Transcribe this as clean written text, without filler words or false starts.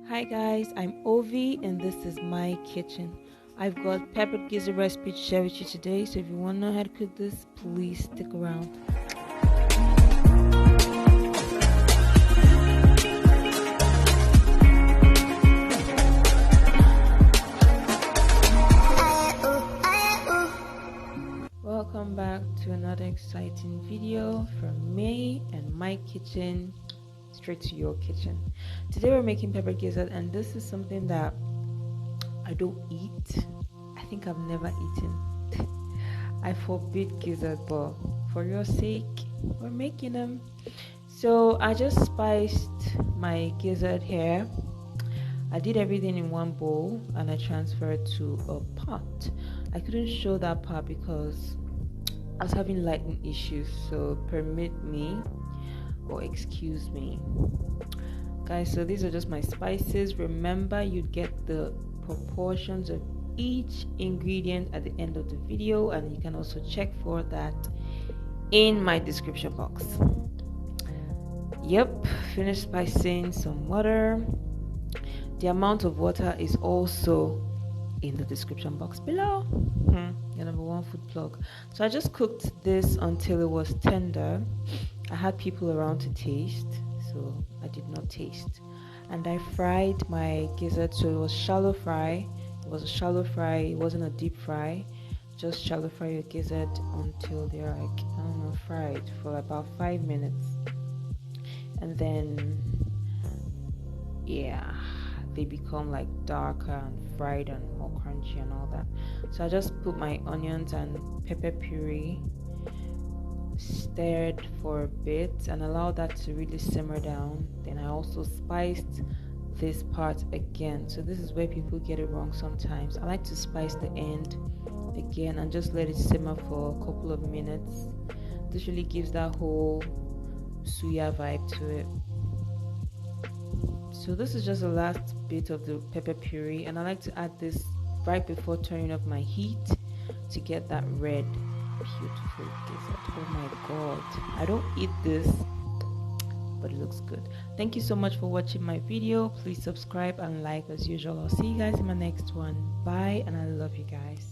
Hi guys, I'm Ovi and this is my kitchen. I've got peppered gizzard recipe to share with you today, so if you want to know how to cook this, please stick around. Welcome back to another exciting video from me and my kitchen, straight to your kitchen. Today we're making peppered gizzard, and this is something that I don't eat. I think I've never eaten. I forbid gizzard, but for your sake, we're making them. So I just spiced my gizzard here. I did everything in one bowl and I transferred to a pot. I couldn't show that part because I was having lighting issues, so permit me or excuse me. Guys, so these are just my spices. Remember, you get the proportions of each ingredient at the end of the video, and you can also check for that in my description box. Yep, finished spicing some water. The amount of water is also in the description box below. Your number one food plug. So I just cooked this until it was tender. I had people around to taste, so I did not taste. And I fried my gizzard, so it was shallow fry. It was a shallow fry, it wasn't a deep fry. Just shallow fry your gizzard until they're fried for about 5 minutes. And then they become like darker and fried and more crunchy and all that. So I just put my onions and pepper puree, stirred for a bit and allowed that to really simmer down. Then I also spiced this part again. So this is where people get it wrong sometimes. I like to spice the end again and just let it simmer for a couple of minutes. This really gives that whole suya vibe to it. So this is just the last bit of the pepper puree, and I like to add this right before turning off my heat to get that red, beautiful gizzard. Oh my god, I don't eat this, but it looks good. Thank you so much for watching my video. Please subscribe and like as usual. I'll see you guys in my next one. Bye, and I love you guys.